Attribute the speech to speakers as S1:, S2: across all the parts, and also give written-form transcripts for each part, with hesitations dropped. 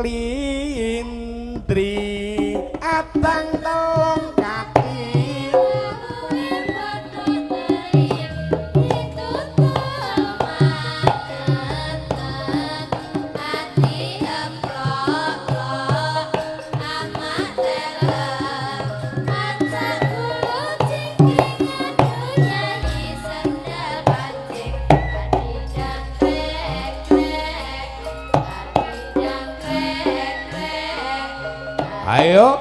S1: lindri abang telung kaki ayo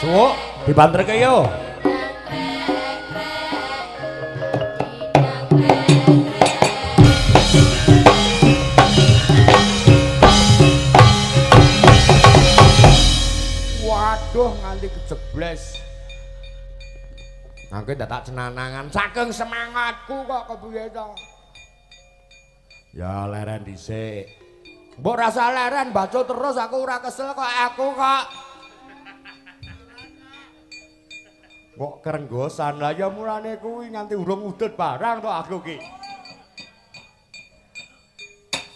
S1: suwuk dibanterke yo waduh nganti kejebles nangke dadak cenanangan saking semangatku kok kepiye to ya leren dhisik mbok rasa leren baca terus aku ora kesel kok aku kok kerenggosan lah ya mulane kuwi nganti urung udut barang to aku ki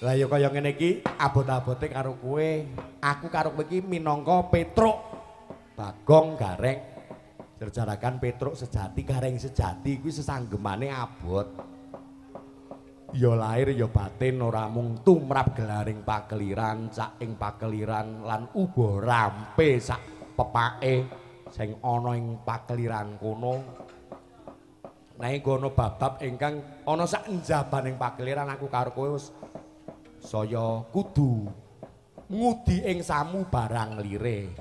S1: lah ya kaya ngene iki abot-abote karo kowe aku karo kowe iki minangka Petruk Bagong Gareng Jerjarakan Petruk sejati Gareng sejati kuwi sesanggemane abot ya lahir ya batin ora mung tumrap gelaring pakeliran sak ing pakeliran lan uga rampe sak pepake sing ana ing pakeliran kono nek ngono bab-bab ingkang ana sak enjabaning pakeliran aku karo kowe saya kudu ngudi ing samu barang lire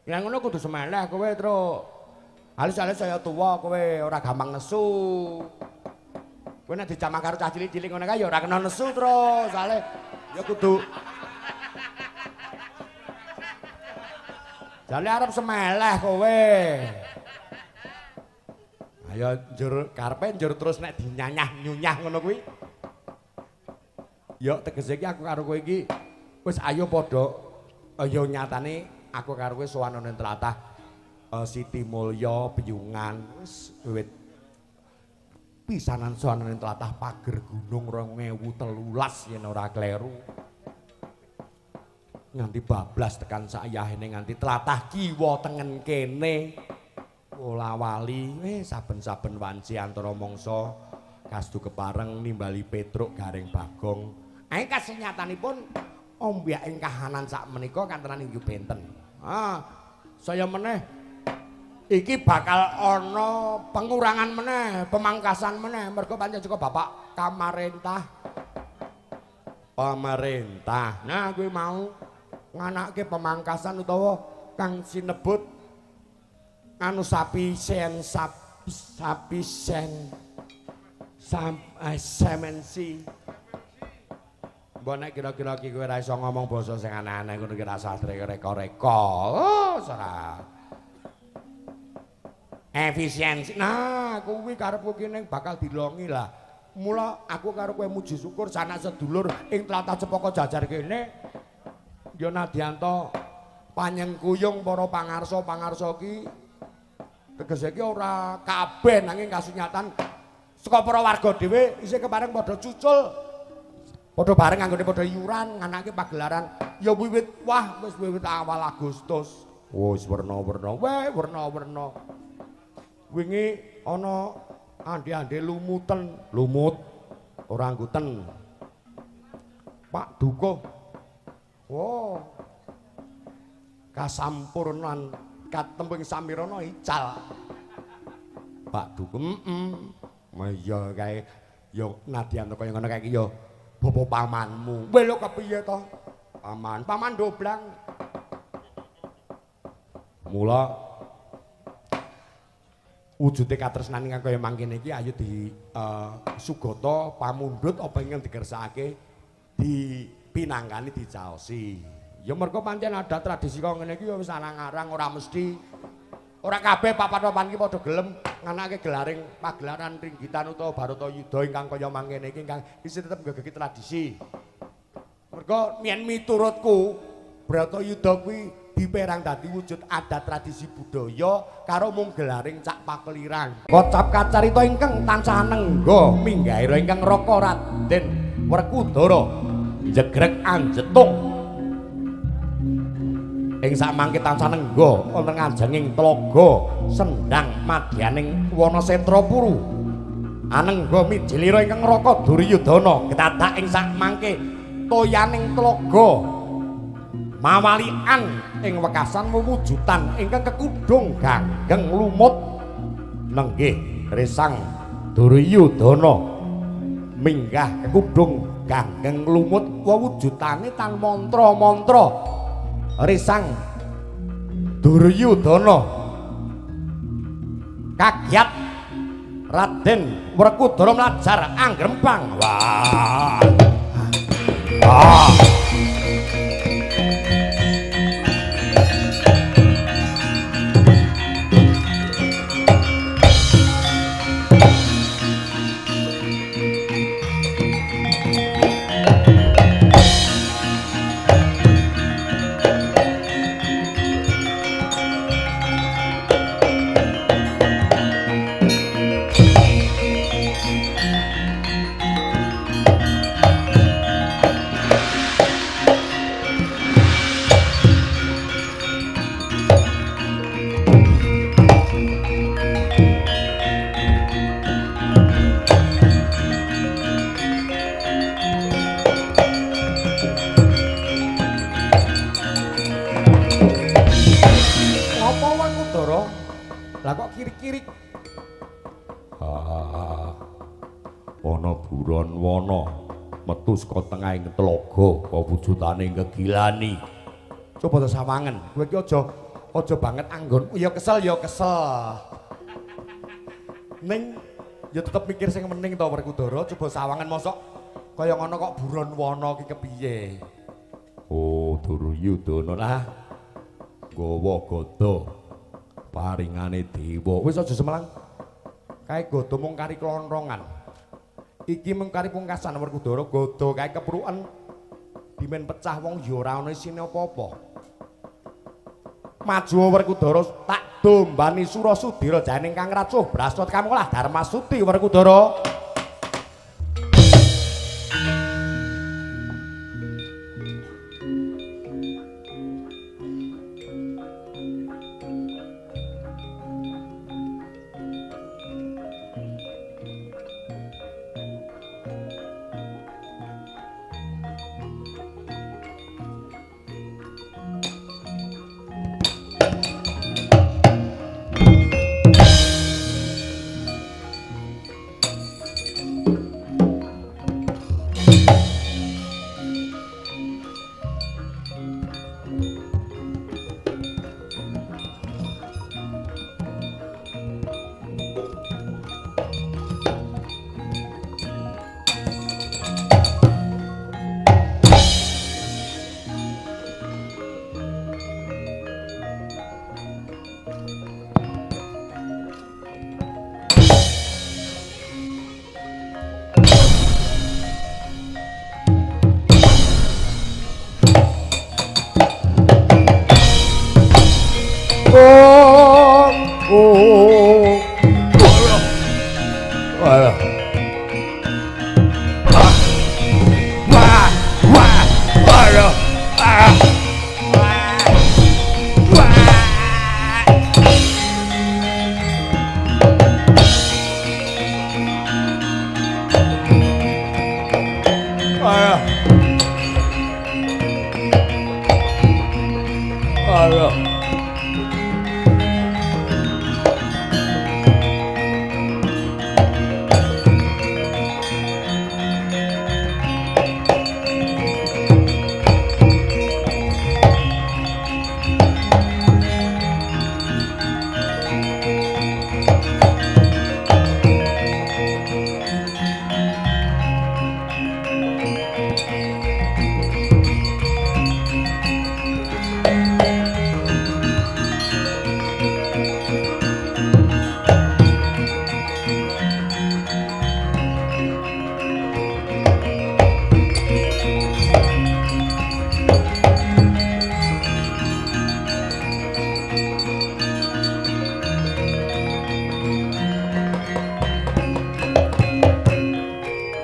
S1: yang ngono kudu semeleh kowe tru alus-alus saya tuwa kowe ora gampang nesu kowe nek dijamah karo cah cilik-cilik ngono kae ya ora kena nesu terus sale ya kudu jane arep semeleh kowe ayo njur karepe njur terus nek dinyanyah-nyunyah ngono kuwi ya tegese iki aku karo kowe iki wis ayo padha ya nyatane aku karo kowe sowan ning tlatah Siti Mulya Piyungan wis wiwit pisanan sowan ning tlatah Pager Gunung 2013 yen ora kleru nganti bablas tekan sayahene nganti tlatah kiwa tengen kene Wola Wali saben-saben wanci antara mangsa kastu kepareng nimbali Petruk Gareng Bagong ae kasenyatanipun ombyaking kahanan sak menika kantenan inggih benten saya meneh iki bakal ana pengurangan meneh pemangkasan meneh mergo pancen juga Bapak pemerintah nah kuwi mau nganake pemangkasan utawa kang sinebut anu sapi sen semensi. Mbok nek kira-kira iki kowe ora iso ngomong basa sing aneh-aneh ngono ki rasane reka-reka. Oh, ora. Efisiensi. Nah, kuwi karepku kene bakal dilongi lah. Mula aku karo kowe muji syukur sanak sedulur ing tlatah Cepaka Jajar kene. Ya nadyanto panyengkuyung para pangarsa-pangarsa ki tegese ki ora kabeh nanging kasunyatan saka para warga dhewe isih kepareng padha cucul. Padha bareng anggone padha iuran nganake pagelaran ya wiwit wis wiwit awal Agustus. Wis werna-werna, werna-werna. Wingi ana ande-ande lumut ora angguten. Pak Dukuh. Wow. Kasampurnan katemping samirana ical. Pak Dukuh, iya kae ya nadyan kaya ngono kae iki ya bapa pamanmu. Kowe lho kepiye to? Paman doblang. Mula wujude katresnan kang kaya mangkene iki ayo di sugata pamundhut apa ingkang dikersakake dipinangkani dicaosi. Ya mergo pancen ada tradisi kaya ngene iki ya wis arang-arang ora mesti ora kabeh papan-papan iki padha gelem nganake gelaring pagelaran ringgitan utawa Baratayuda ingkang kaya mangkene iki ingkang isih tetep nggegeki tradisi. Mergo yen miturutku Baratayuda kuwi diperang dadi wujud adat tradisi budaya karo mung gelaring cak pakelirang. Kocap kacarita ingkang tansah nengga minggahira ingkang Raka Raden Werkudara jegrek anjetung ing samangke tansah nengga wonten ngajenging tlaga sendang madyaning Wanasetra Puru anengga mijilira ingkang Raka Duryudana ketadak ing samangke toyaning tlaga mawalian ing wekasan wujudan ingkang kekudung ganggeng lumut nenggih Resang Duryudana minggah kekudung ganggeng lumut wujudane tan mantra-mantra Resang Duryudana kagiat Raden Werkudara mlajar anggrempang. Wah. Lah kok kirik-kirik? Ana buron wana metu saka tengahing tlaga wujudane ngegilani. Coba to sawangen, kowe iki aja banget anggon. Ya kesel ya kesel. Ning ya tetep mikir sing meneng to Werkudara, coba sawangen mosok kaya ngono kok buron wana iki kepiye? Oh, Duryudana lah. Gawa gada paringane dewa. Wis aja semelang. Kae gada mung kari klontrongan. Iki mung kari pungkasan Werkudara, gada kae kepruken dimen pecah wong ya ora ana isine apa-apa. Maju Werkudara tak dombani Surasudira janing Kang Racuh Brasut Kamulah Darmasuti Werkudara. Ayo.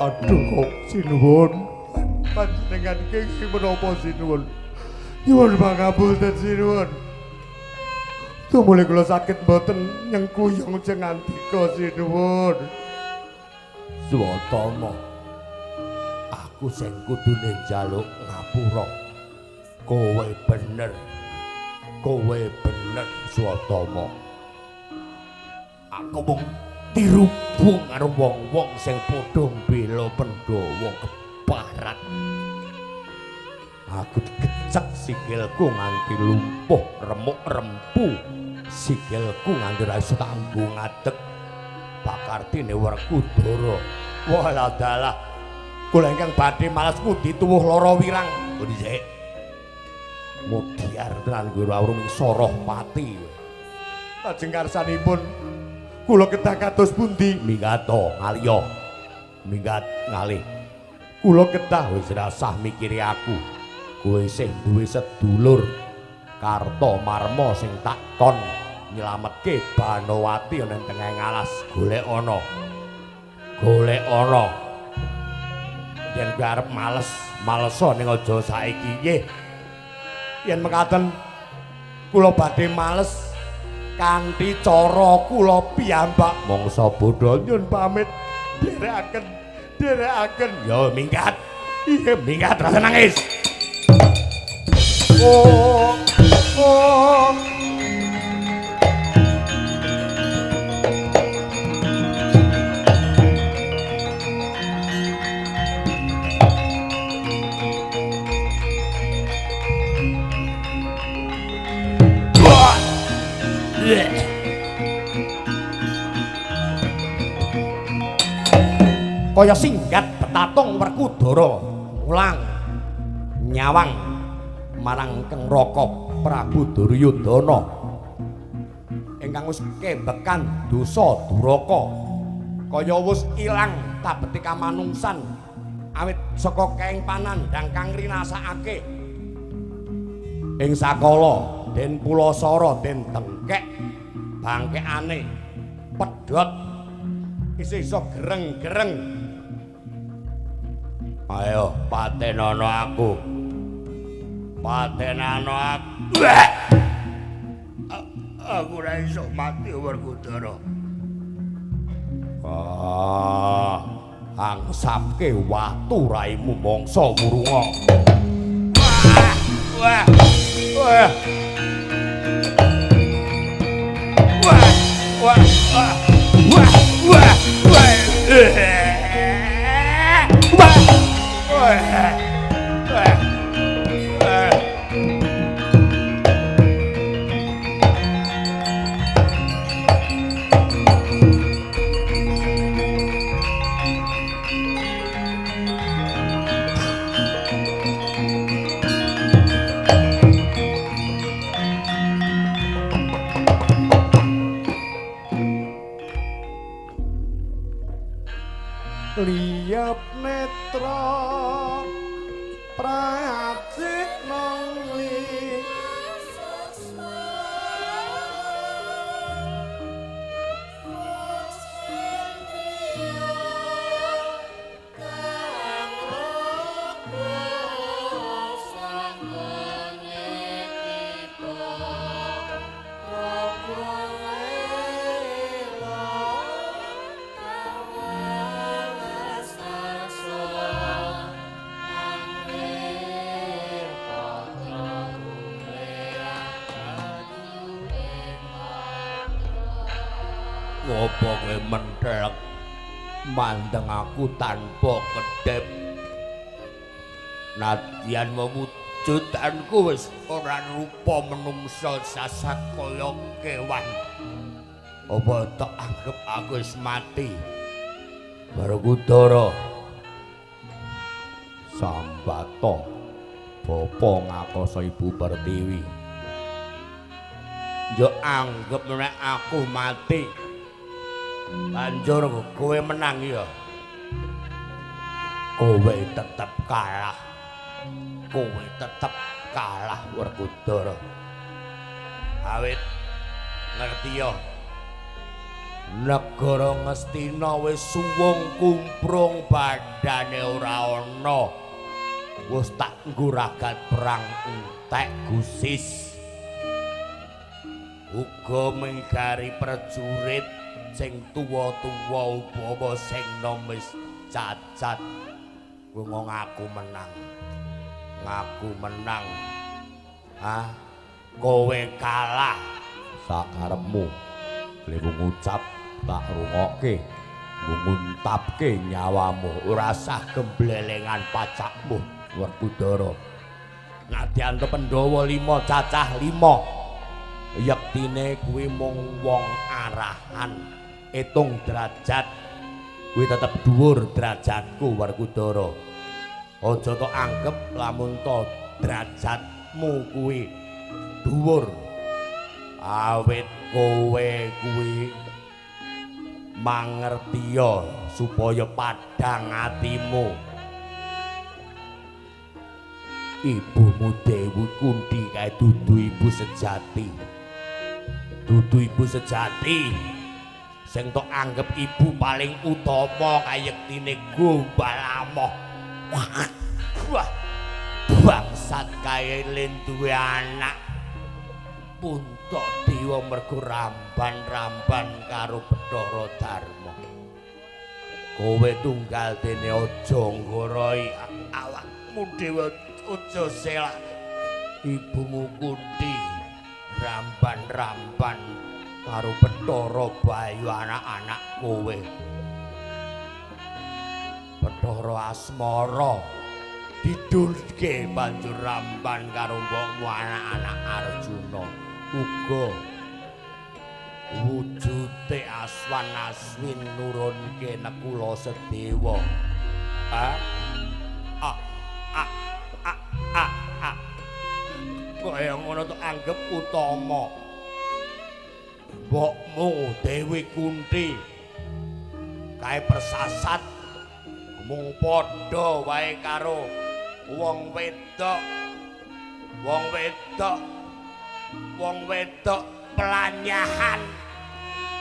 S2: Aduh, sinuwun. Panjenengan iki menapa sinuwun? Nyuwun pangapunten sinuwun. Tumuli kula saged mboten nyengkuyung jengandika sinuwun.
S1: Swatama. Aku sing kudune njaluk ngapura. Kowe bener. Kowe bener Swatama. Aku mung dirubung karo wong-wong sing padha mbela Pandhawa keparat. Aku dikecek sikilku nganti lumpuh remuk rempu. Sikilku nganti ra iso tanggo ngadeg. Bakartine Werkudara. Walah dalah. Kula ingkang badhe males mudi tuwuh lara wirang. Pundi sik? Mudyar tenan kowe rawuh soroh pati.
S2: Lajeng karsanipun kula kedah kados pundi?
S1: Minggato ngaliya. Minggat ngalih. Kula kedah wis rasah mikiri aku. Kowe sing duwe sedulur Kartomarma sing tak kon nyelametke Banowati ana ing tengahing alas. Golek ana. Golek ana. Yen kowe arep malesa ning aja saiki nggih. Yen mekaten kula badhe males kanthi cara kula piyambak mangsa bodho nyun pamit derekaken ya minggat iya minggat rasa nangis oh kaya singgat betatung Werkudara ulang nyawang marang Keng Raka Prabu Duryudana ingkang wis kebekan dosa duraka kaya wis ilang tabeti kamanungsan awit saka keng panandhang kang rinasakake ing sakala den Pulasara den Dengkek bangkekane pedhot isih iso gereng-gereng. Ayo patenana aku. Patenana aku. Aku ora iso mati Werkudara. Angsapke watu raimu mangsa wurunga. Wah. Wah. Wah. Wah. Wah. Wah. Wah.
S2: Liap netra prajik nongli
S3: Ngopo kowe menthek mandeng aku tanpa kedep. Nadyan mewujudanku wis ora rupa menungsa sasak kaya kewan. Apa tak anggap aku wis mati? Barukudara.
S1: Sambata Bapa ngakoso Ibu Pertiwi.
S3: Yo anggap nek aku mati. Banjur kowe menang ya. Kowe tetep kalah. Kowe tetep kalah Werkudara. Awit ngerti ya. Negara Ngastina wis suwung kumprung badane ora ana. Wis tak ngguragat perang entek Gusis. Uga mengkari prajurit sing tuwa-tuwa upawa sing nom wis cacat. Wong aku menang. Ngaku menang. Hah? Kowe kalah.
S1: Sakarepmu. Lewu ngucap tak rungokke. Nguntapke nyawamu.
S3: Ora sah gemblelengan pacakmu, Werkudara. Nadyan Pandhawa 5 cacah 5. Yektine kuwi mung wong arahan. Itung derajat kuwi tetep dhuwur derajatku Werkudara. Aja tok anggap lamun to derajatmu kuwi dhuwur. Awit kowe kuwi mangertiya supaya padhang atimu. Ibumu Dewi Kunthi kae dudu ibu sejati. Dudu ibu sejati. Sing tok anggap ibu paling utama kayektine Gombalama. Wah. Bangsat kae len duwe anak. Punta Dewa mergo ramban-ramban karo Bathara Darma. Kowe tunggal dene aja nggoroi awakmu Dewa aja selak. Ibumu Kunthi ramban-ramban karo Bathara Bayu anak-anak kowe. Bathara Asmara didulke banjur ramban karo mbokmu anak-anak Arjuna. Uga wujude Aswan Aswin nurunke Nekula Sedewa. Kaya ngono tok anggap utama. Mbokmu Dewi Kunthi kae persasat mung padha wae karo wong wedok pelanyahan.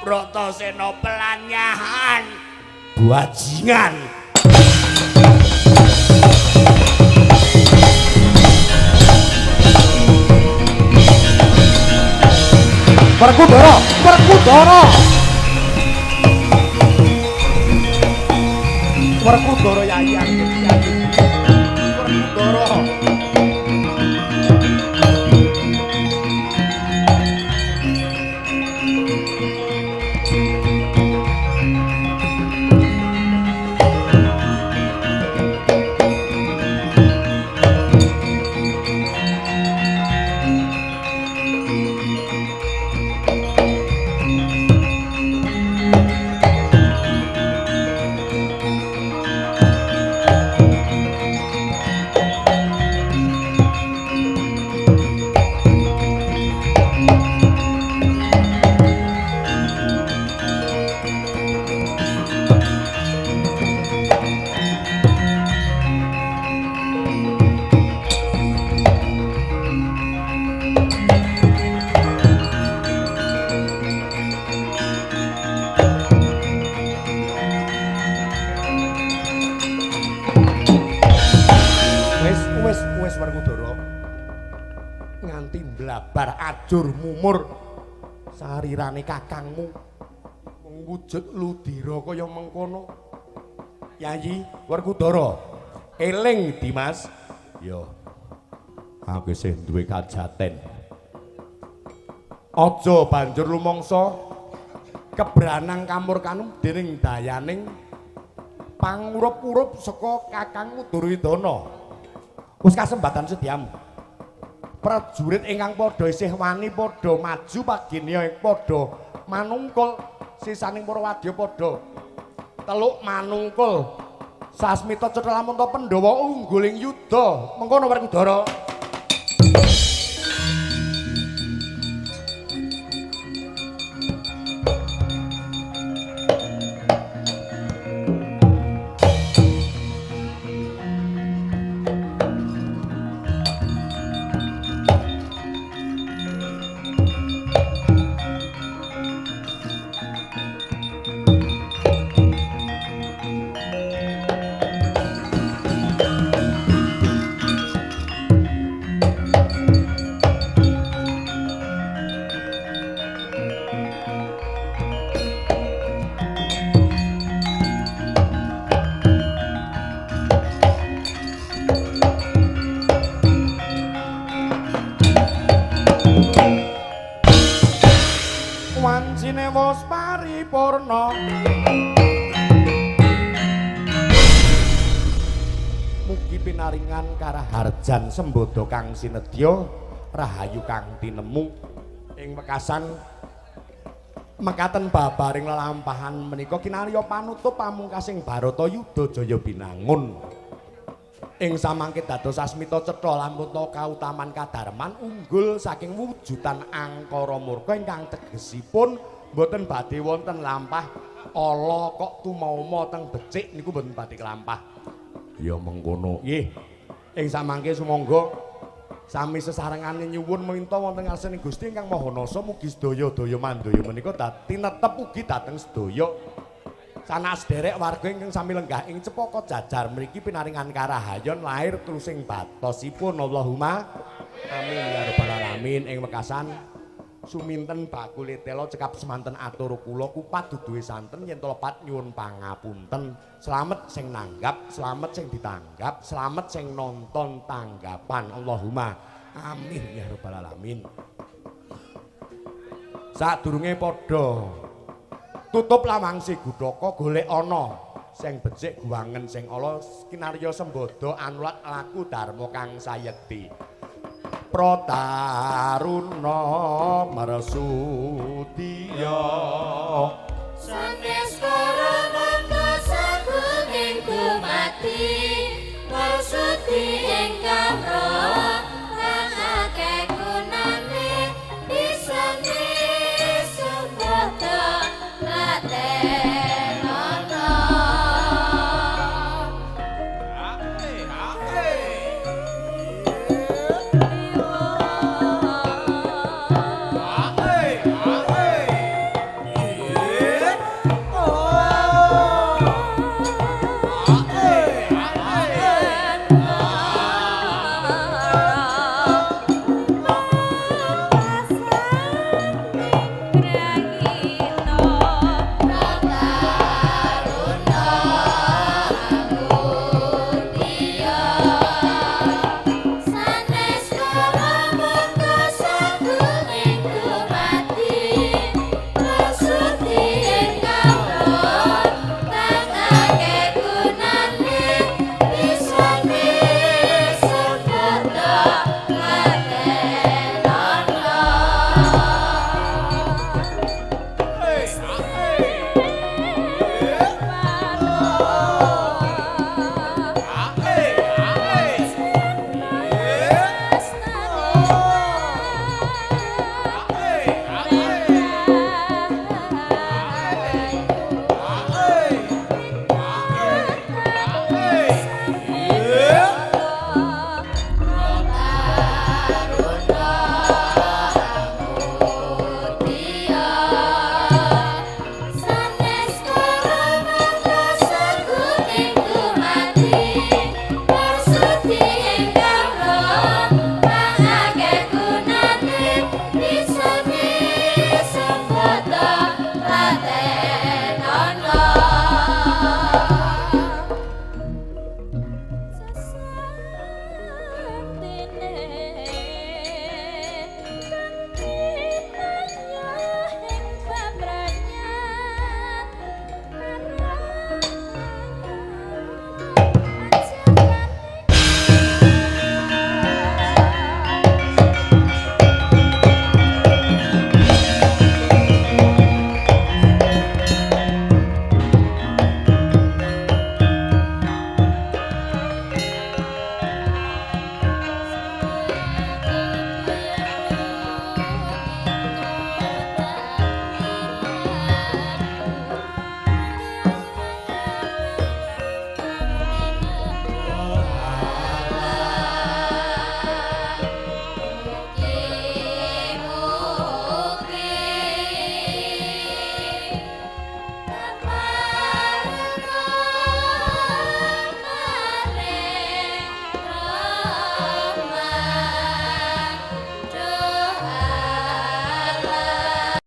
S3: Bratasena pelanyahan bajingan.
S1: Werkudara, Werkudara. Werkudara Yayi Anggit Yayi. Werkudara. Wis Werkudara. Nganti mblabar ajur mumur sarirane kakangmu mung wujud ludira kaya mengkono. Yayi Werkudara, eling Dimas. Ya. Aku isih duwe kajaten. Aja banjur lumangsa kebranang kamurkanum dening dayaning pangurup-urup saka Kakang Duryudana. Wis kasempatan sediamu. Prajurit ingkang padha isih wani padha maju pagenya padha manungkul sisaning para wadya padha teluk manungkul Sasmita Cetha Lamunta Pandhawa ungguling yuda mengkono Werkudara. Wancine wis paripurna mugi pinaringan karaharjan sembodo kang sinedya rahayu kang tinemu ing wekasan mekaten babaring lelampahan menika kinarya panutup pamungkasing Baratayuda Jaya binangun ing samangke dados Sasmita Cetha Lamunta kautaman kadarman unggul saking wujudan angkara murka ingkang tegesipun boten badhe wonten lampah ala kok tumauma teng becik niku boten badhe kelampah. Ya mengkono. Nggih. Ing samangke sumangga sami sesarengane nyuwun minta wonten ngarsaning Gusti ingkang Maha Nasa mugi sedaya-daya mandaya menika tinetep ugi dhateng sedaya. Sanak sederek warga ingkang sami lenggah ing cepaka jajar mriki pinaringan karahayon lair terusing batosipun Allahumma amin ya rabbal alamin. Ing wekasan suminten bakule tela cekap semanten atur kula kupat duduhe santen yen lepat nyuwun pangapunten. Slamet sing nanggap, slamet sing ditanggap, slamet sing nonton tanggapan. Allahumma amin ya rabbal alamin. Sadurunge padha tutup lawangsi Gudhaka golek ana sing becik guwangen sing ala kinarya sembodo anulat laku dharma kang sayekti Prataruna Marsudya
S4: Saneskara mangka sagung ing dumati Marsudi ingkang